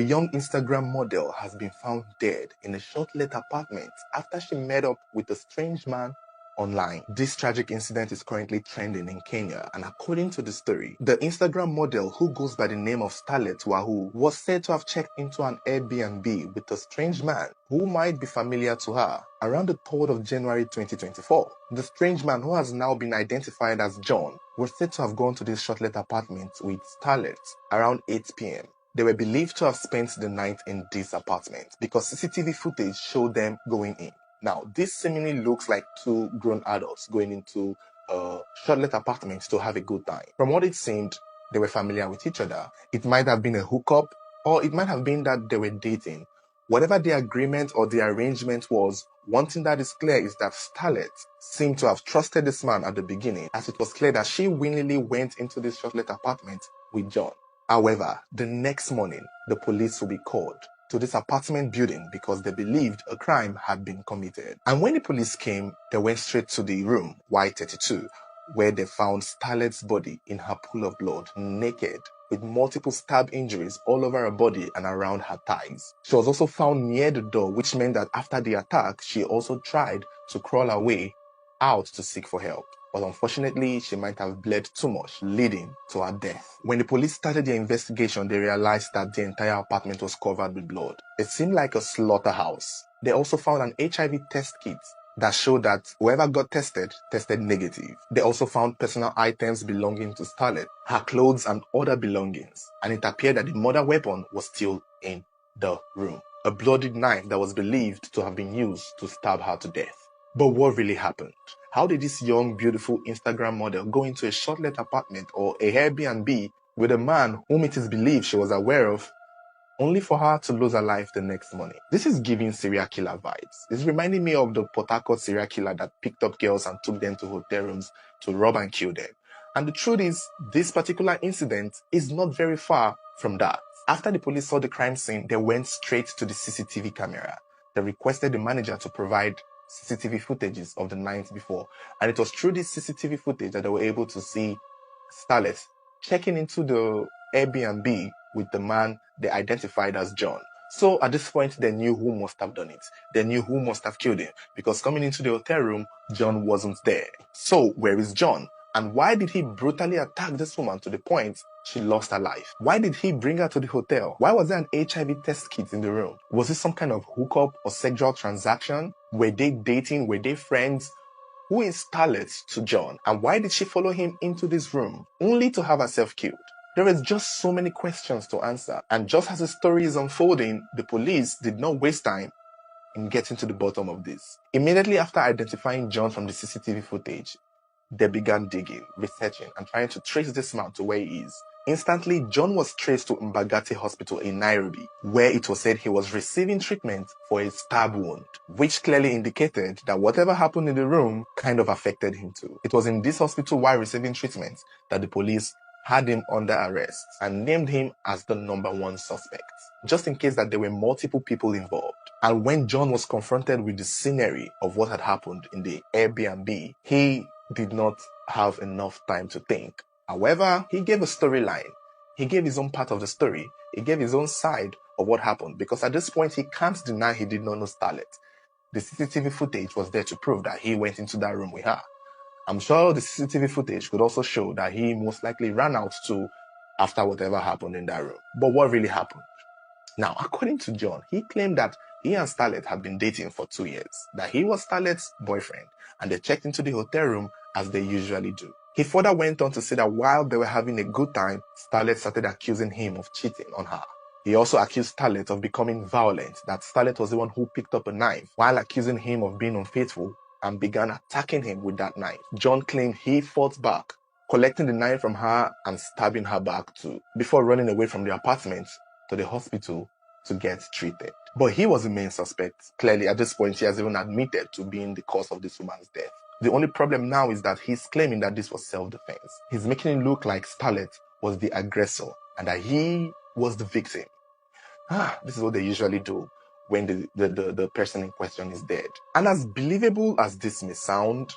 young Instagram model has been found dead in a short-let apartment after she met up with a strange man online. This tragic incident is currently trending in Kenya, and according to the story, the Instagram model, who goes by the name of Starlet Wahoo, was said to have checked into an Airbnb with a strange man who might be familiar to her around the 3rd of January 2024. The strange man, who has now been identified as John, was said to have gone to this short-let apartment with Starlet around 8 p.m. They were believed to have spent the night in this apartment because CCTV footage showed them going in. Now, this seemingly looks like two grown adults going into a short-let apartment to have a good time. From what it seemed, they were familiar with each other. It might have been a hookup, or it might have been that they were dating. Whatever the agreement or the arrangement was, one thing that is clear is that Starlet seemed to have trusted this man at the beginning, as it was clear that she willingly went into this short-let apartment with John. However, the next morning, the police will be called to this apartment building because they believed a crime had been committed. And when the police came, they went straight to the room, Y32, where they found Starlet's body in her pool of blood, naked, with multiple stab injuries all over her body and around her thighs. She was also found near the door, which meant that after the attack, she also tried to crawl away out to seek for help. But unfortunately, she might have bled too much, leading to her death. When the police started their investigation, they realized that the entire apartment was covered with blood. It seemed like a slaughterhouse. They also found an HIV test kit that showed that whoever got tested negative. They also found personal items belonging to Starlet, her clothes and other belongings, and it appeared that the murder weapon was still in the room. A bloodied knife that was believed to have been used to stab her to death. But what really happened? How did this young, beautiful Instagram model go into a short-let apartment or a Airbnb with a man whom it is believed she was aware of, only for her to lose her life the next morning? This is giving serial killer vibes. It's reminding me of the Port Harcourt serial killer that picked up girls and took them to hotel rooms to rob and kill them. And the truth is, this particular incident is not very far from that. After the police saw the crime scene, they went straight to the CCTV camera. They requested the manager to provide CCTV footages of the night before, and it was through this CCTV footage that they were able to see Starlet checking into the Airbnb with the man they identified as John. So at this point, they knew who must have done it. They knew who must have killed him, because coming into the hotel room, John wasn't there. So where is John? And why did he brutally attack this woman to the point she lost her life? Why did he bring her to the hotel? Why was there an HIV test kit in the room? Was it some kind of hookup or sexual transaction? Were they dating? Were they friends? Who is Starlet to John? And why did she follow him into this room only to have herself killed? There is just so many questions to answer. And just as the story is unfolding, the police did not waste time in getting to the bottom of this. Immediately after identifying John from the CCTV footage, they began digging, researching, and trying to trace this man to where he is. Instantly, John was traced to Mbagati Hospital in Nairobi, where it was said he was receiving treatment for a stab wound, which clearly indicated that whatever happened in the room kind of affected him too. It was in this hospital while receiving treatment that the police had him under arrest and named him as the #1 suspect, just in case that there were multiple people involved. And when John was confronted with the scenery of what had happened in the Airbnb, he did not have enough time to think. However, he gave a storyline. He gave his own part of the story. He gave his own side of what happened, because at this point, he can't deny he did not know Starlet. The CCTV footage was there to prove that he went into that room with her. I'm sure the CCTV footage could also show that he most likely ran out too after whatever happened in that room. But what really happened? Now, according to John, he claimed that he and Starlet had been dating for 2 years, that he was Starlet's boyfriend, and they checked into the hotel room as they usually do. He further went on to say that while they were having a good time, Starlet started accusing him of cheating on her. He also accused Starlet of becoming violent, that Starlet was the one who picked up a knife, while accusing him of being unfaithful, and began attacking him with that knife. John claimed he fought back, collecting the knife from her and stabbing her back too, before running away from the apartment to the hospital to get treated. But he was the main suspect. Clearly, at this point, he has even admitted to being the cause of this woman's death. The only problem now is that he's claiming that this was self-defense. He's making it look like Starlet was the aggressor and that he was the victim. This is what they usually do when the person in question is dead. And as believable as this may sound,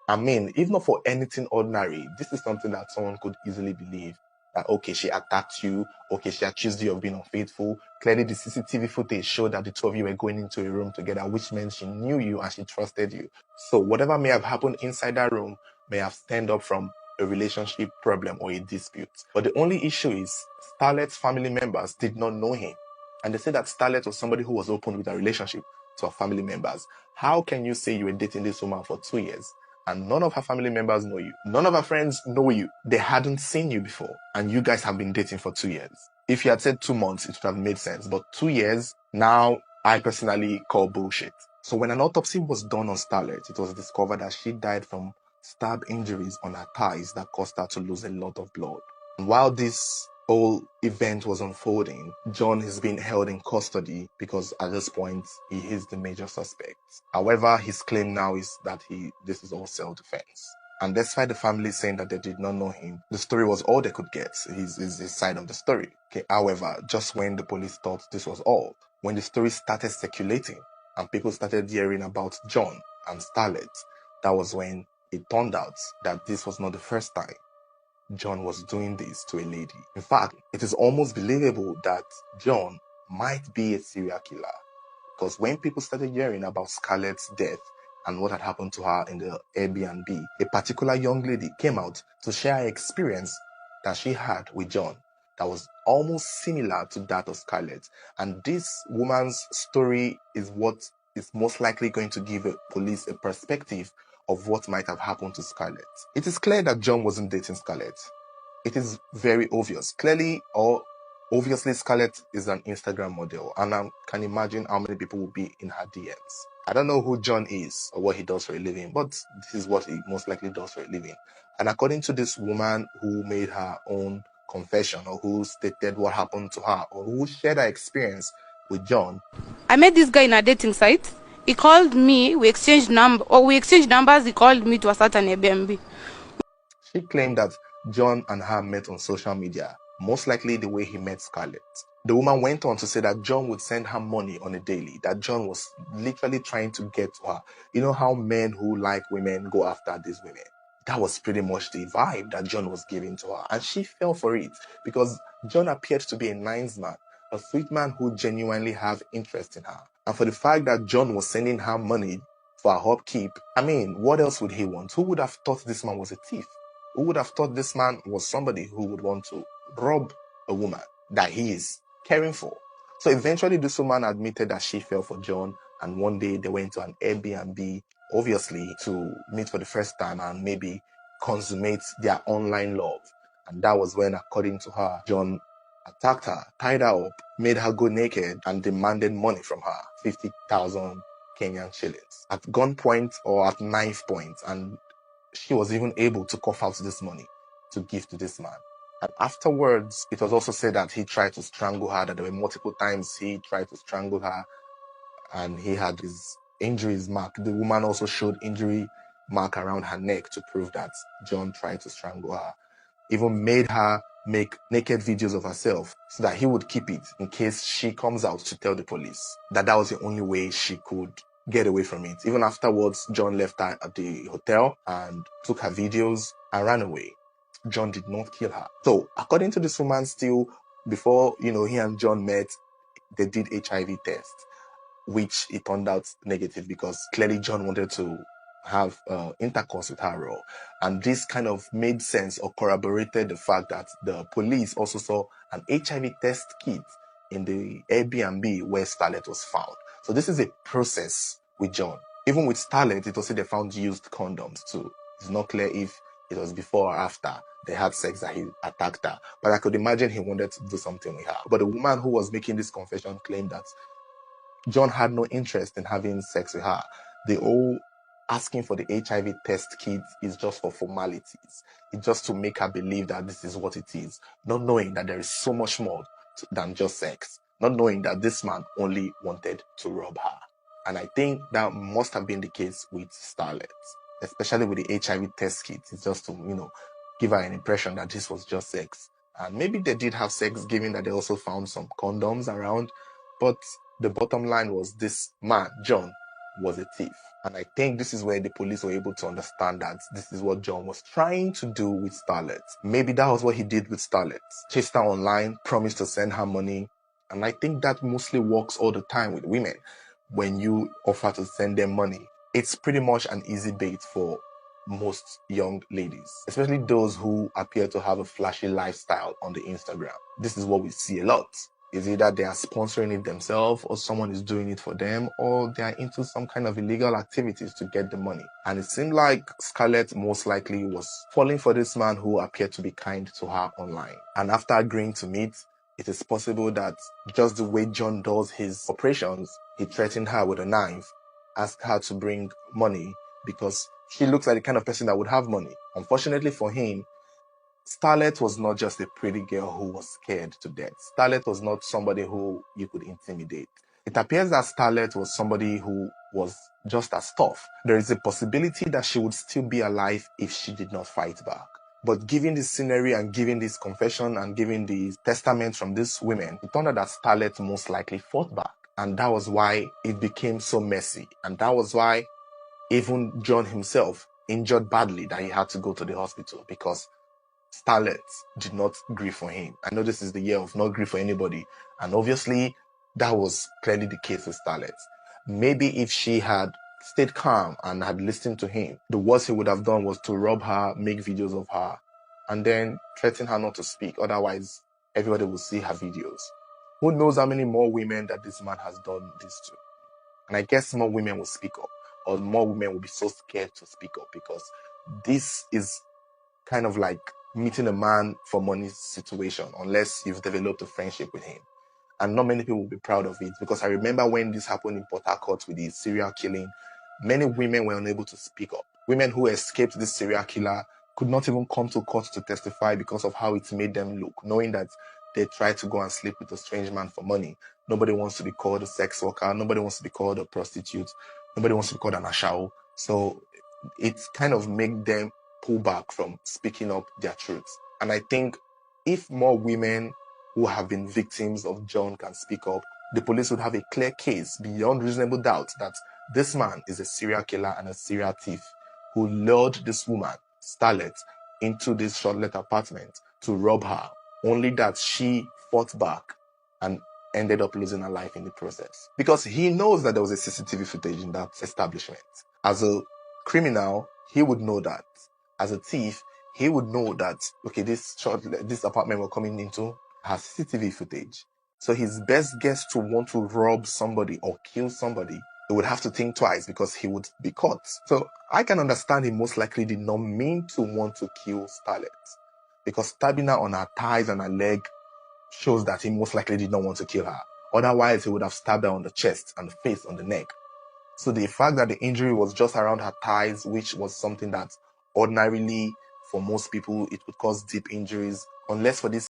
I mean, if not for anything ordinary, this is something that someone could easily believe that, okay, she attacked you, okay, she accused you of being unfaithful. Clearly, the CCTV footage showed that the two of you were going into a room together, which meant she knew you and she trusted you. So whatever may have happened inside that room may have stemmed up from a relationship problem or a dispute. But the only issue is Starlet's family members did not know him. And they said that Starlet was somebody who was open with a relationship to her family members. How can you say you were dating this woman for 2 years and none of her family members know you? None of her friends know you. They hadn't seen you before and you guys have been dating for 2 years. If you had said 2 months, it would have made sense. But 2 years, now I personally call bullshit. So when an autopsy was done on Starlet, it was discovered that she died from stab injuries on her thighs that caused her to lose a lot of blood. And while this whole event was unfolding, John is being held in custody because at this point he is the major suspect. However, his claim now is that this is all self-defense. And despite the family saying that they did not know him, the story was all they could get, his side of the story. Okay. However, just when the police thought this was all, when the story started circulating and people started hearing about John and Starlet, that was when it turned out that this was not the first time John was doing this to a lady. In fact, it is almost believable that John might be a serial killer. Because when people started hearing about Scarlett's death and what had happened to her in the Airbnb, a particular young lady came out to share her experience that she had with John that was almost similar to that of Scarlett. And this woman's story is what is most likely going to give the police a perspective of what might have happened to Scarlett. It is clear that John wasn't dating Scarlett. It is very obvious. Clearly, or obviously, Scarlett is an Instagram model, and I can imagine how many people will be in her DMs. I don't know who John is or what he does for a living, but this is what he most likely does for a living. And according to this woman who made her own confession, or who stated what happened to her, or who shared her experience with John, I met this guy in a dating site. He called me, we exchanged numbers, he called me to a certain Airbnb. She claimed that John and her met on social media, most likely the way he met Scarlett. The woman went on to say that John would send her money on a daily, that John was literally trying to get to her. You know how men who like women go after these women? That was pretty much the vibe that John was giving to her. And she fell for it because John appeared to be a nice man, a sweet man who genuinely have interest in her. And for the fact that John was sending her money for her upkeep, I mean, what else would he want? Who would have thought this man was a thief? Who would have thought this man was somebody who would want to rob a woman that he is caring for? So eventually this woman admitted that she fell for John, and one day they went to an Airbnb, obviously to meet for the first time and maybe consummate their online love. And that was when, according to her, John attacked her, tied her up, made her go naked, and demanded money from her, 50,000 Kenyan shillings, at gunpoint or at knife point. And she was even able to cough out this money to give to this man. And afterwards, it was also said that he tried to strangle her, that there were multiple times he tried to strangle her, and he had his injuries mark. The woman also showed injury mark around her neck to prove that John tried to strangle her. Even made her make naked videos of herself so that he would keep it in case she comes out to tell the police. That was the only way she could get away from it. Even afterwards, John left her at the hotel and took her videos and ran away. John did not kill her. So according to this woman, still before he and John met, they did HIV tests, which it turned out negative because clearly John wanted to have intercourse with her. And this kind of made sense or corroborated the fact that the police also saw an HIV test kit in the Airbnb where Starlet was found. So this is a process with John. Even with Starlet, it also they found used condoms too. It's not clear if it was before or after they had sex that he attacked her. But I could imagine he wanted to do something with her. But the woman who was making this confession claimed that John had no interest in having sex with her. The whole asking for the HIV test kit is just for formalities. It's just to make her believe that this is what it is, not knowing that there is so much more than just sex, not knowing that this man only wanted to rob her. And I think that must have been the case with Starlet, especially with the HIV test kit. It's just to, give her an impression that this was just sex. And maybe they did have sex, given that they also found some condoms around. But the bottom line was this man, John, was a thief. And I think this is where the police were able to understand that this is what John was trying to do with Starlet. Maybe that was what he did with Starlet. Chased her online, promised to send her money. And I think that mostly works all the time with women. When you offer to send them money, it's pretty much an easy bait for most young ladies, especially those who appear to have a flashy lifestyle on the Instagram. This is what we see a lot. Is either they are sponsoring it themselves, or someone is doing it for them, or they are into some kind of illegal activities to get the money. And it seemed like Scarlett most likely was falling for this man who appeared to be kind to her online. And after agreeing to meet, it is possible that just the way John does his operations, he threatened her with a knife, asked her to bring money because she looks like the kind of person that would have money. Unfortunately for him, Starlet was not just a pretty girl who was scared to death. Starlet was not somebody who you could intimidate. It appears that Starlet was somebody who was just as tough. There is a possibility that she would still be alive if she did not fight back. But given this scenery and given this confession and given the testament from these women, it turned out that Starlet most likely fought back. And that was why it became so messy. And that was why even John himself injured badly that he had to go to the hospital, because Starlet did not grieve for him. I know this is the year of not grieve for anybody, and obviously that was clearly the case with Starlet. Maybe if she had stayed calm and had listened to him, the worst he would have done was to rob her, make videos of her, and then threaten her not to speak. Otherwise, everybody will see her videos. Who knows how many more women that this man has done this to? And I guess more women will speak up, or more women will be so scared to speak up, because this is kind of like meeting a man for money situation, unless you've developed a friendship with him. And not many people will be proud of it, because I remember when this happened in Port Harcourt with the serial killing, many women were unable to speak up. Women who escaped this serial killer could not even come to court to testify because of how it made them look, knowing that they tried to go and sleep with a strange man for money. Nobody wants to be called a sex worker. Nobody wants to be called a prostitute. Nobody wants to be called an ashao. So it kind of made them pull back from speaking up their truths. And I think if more women who have been victims of John can speak up, the police would have a clear case beyond reasonable doubt that this man is a serial killer and a serial thief who lured this woman, Starlet, into this short-let apartment to rob her, only that she fought back and ended up losing her life in the process. Because he knows that there was a CCTV footage in that establishment. As a criminal, he would know that. As a thief, he would know that, okay, this apartment we're coming into has CCTV footage. So his best guess to want to rob somebody or kill somebody, he would have to think twice because he would be caught. So I can understand he most likely did not mean to want to kill Starlet, because stabbing her on her thighs and her leg shows that he most likely did not want to kill her. Otherwise, he would have stabbed her on the chest and the face, on the neck. So the fact that the injury was just around her thighs, which was something that ordinarily for most people it would cause deep injuries, unless for this